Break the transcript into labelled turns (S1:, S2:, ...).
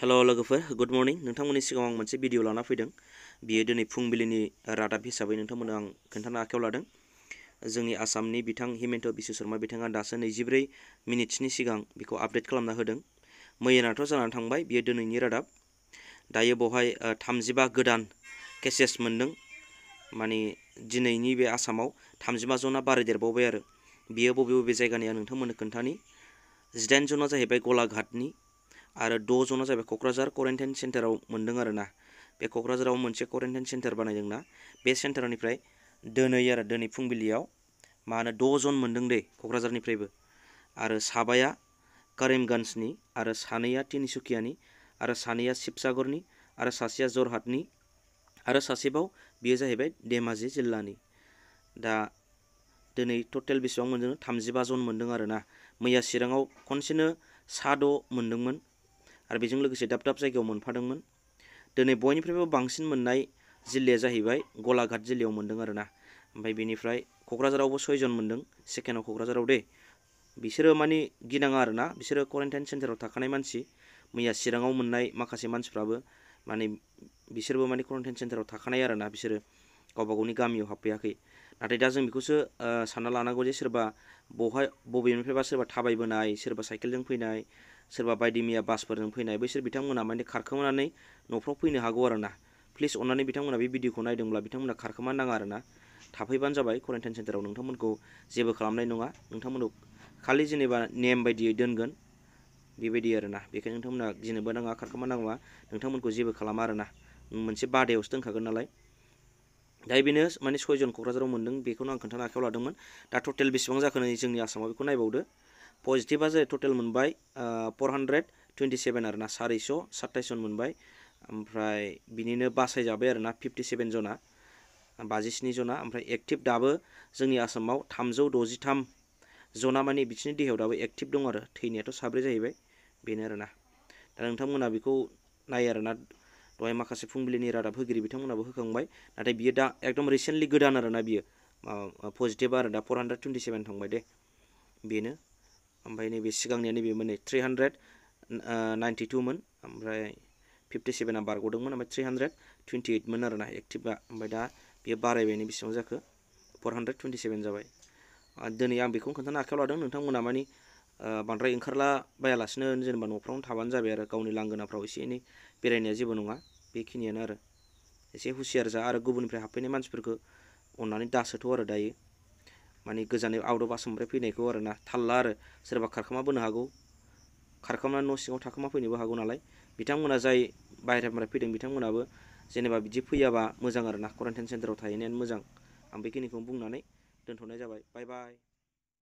S1: hello लोगोफोर good morning नोंथांमोननि सिगाङाव आं मोनसे भिडिअ लाना फैदों बियो दिनै फुंबिलिनि रादाब हिसाबै नोंथांमोननो आं खोन्थानो आखायाव लादों जोंनि आसामनि बिथां हिमन्त बिश्व शर्मा बिथाङा दासो 24 मिनिटनि सिगां बेखौ आपडेट खालामना होदों मैयानाथ' जानानै थांबाय बियो दिनैनि रादाब दायो बेवहाय 35 गोदान केसेस मोनदों माने दिनैनि बे आसामाव 35 जना बारायदेरबावबाय आरो बियो बबे बबे जायगानि आं नोंथांमोननो खोन्थानि 18 जना जाहैबाय गलाघाटनि आरो 6 जना जाबाय क'क्राझार क्वारेन्टाइन सेन्टाराव मोनदों आरोना बे क'क्राझाराव मोनसे क्वारेन्टाइन सेन्टार बानायदोंना बे सेन्टारनिफ्राय दिनै फुंबिलियाव मा होनो 6 जन मोनदों दे क'क्राझारनिफ्रायबो आरो साबाया करीमगन्जनि आरो सानैया तिनसुकियानि आरो सानैया शिबसागरनि आरो सासेया जरहाटनि आरो सासेबाव बियो जाहैबाय धेमाजि जिल्लानि दा दिनै टटेल बेसेबां मोनदों 35 जन मोनदों आरोना मैया चिराङाव खनसेनो 6 मोनदोंमोन आरो बेजों लोगोसे दाब दाब जायगायाव मोनफादोंमोन दिनै बयनिफ्रायबो बांसिन मोननाय जिल्लाया जाहैबाय गलाघाट जिल्लायाव मोनदों आरोना ओमफ्राय बेनिफ्राय क'क्राझारावबो 6 जन मोनदों सेकेन्डआव क'क्राझाराव दे बिसोरो माने गिनाङा आरोना बिसोरो क्वारेन्टाइन सेन्टाराव थाखानाय मानसि मैया चिराङाव मोननाय माखासे मानसिफ्राबो माने बिसोरबो माने क्वारेन्टाइन सेन्टाराव थाखानाय आरोना बिसोरो गावबा गावनि गामियाव हाबफैयाखै नाथाय दा जों बेखौसो सानना लानांगौ जे सोरबा बबेनिफ्रायबा सोरबा थाबायबोनाय सोरबा साइकेलजों फैनाय सोरबा बायदि मैया बासफोरजों फैनाय बैसोर बिथांमोना माने खारखोमानानै न'फ्राव फैनो हागौ आरोना प्लिज अन्नानै बिथांमोना बे भिडिअखौ नायदोंब्ला बिथांमोना खारखोमानो नाङा आरोना थाफैबानो जाबाय क्वारेन्टाइन सेन्टाराव नोंथांमोनखौ जेबो खालामनाय नङा नोंथांमोनखौ खालि जेनेबा नेम बायदियै दोनगोन बेबायदि आरोना बेखायनो नोंथांमोना गिनोबो नाङा खारखोमानाङा नोंथांमोनखौ जेबो खालामा आरोना मोनसे बादायावसो दोनखागोन नालाय दा बेनो माने 6 जन क'क्राझाराव मोनदों बेखौनो आं खोन्थानो आखायाव लादोंमोन दा टटेल बेसेबां जाखो नै जोंनि आसामाव बेखौ नायबावदो पजिटिभा जाय टटेल मोनबाय 427 आरोना 427 जन मोनबाय ओमफ्राय बिनिनो बासायजाबाय आरोना 57 जना 57 जना ओमफ्राय एक्टिभ दाबो जोंनि आसामाव 363 जना माने बिसोरनि देहायाव दाबो एक्टिभ दं आरो थैनायाथ' 7 जाहैबाय बेनो आरोना दा नोंथांमोना बेखौ नाय आरोना दहाय माखासे फुंबिलिनि रादाब होगिरि बिथांमोनाबो होखांबाय नाथाय बियो दा एकदम रिसेन्टलि गोदान आरोना बियो पजिटिभ आरो दा 427 थांबाय दे बेनो ओमफ्राय नैबे सिगांनिया नैबे मोन 392 मोन ओमफ्राय 57आ बारग'दोंमोन ओमफ्राय 328 मोन आरोना एक्टिभा ओमफ्राय दा बेयो बारायबायनो बेसेबां जाखो 427 जाबाय दिनै आं बेखौनो खोन्थानो आखायाव लादों नोंथांमोना मानि बांद्राय ओंखारला बायालासिनो जेनेबा न'फ्रावनो थाबानो जाबाय आरो गावनि लांगोनाफ्राव एसे एनै बेरायनाया जेबो नङा बेखिनियानो आरो एसे हुसियार जा आरो गुबुननिफ्राय हाबफैनाय मानसिफोरखौ अननानै दासोथ' आरो दायो माने गोजाननि आउट अफ आसामनिफ्राय फैनायखौ आरोना थाल ला आरो सोरबा खारखोमाबोनो हागौ खारखोमानानै न' सिङाव थाखोमा फैनोबो हागौ नालाय बिथांमोना जाय बाहेरानिफ्राय फैदों बिथांमोनाबो जेनेबा बिदि फैयाबा मोजां आरोना क्वारेन्टाइन सेन्टाराव थाहैनायानो मोजां आं बेखिनिखौ बुंनानै दोनथ'नाय जाबाय बाय बाय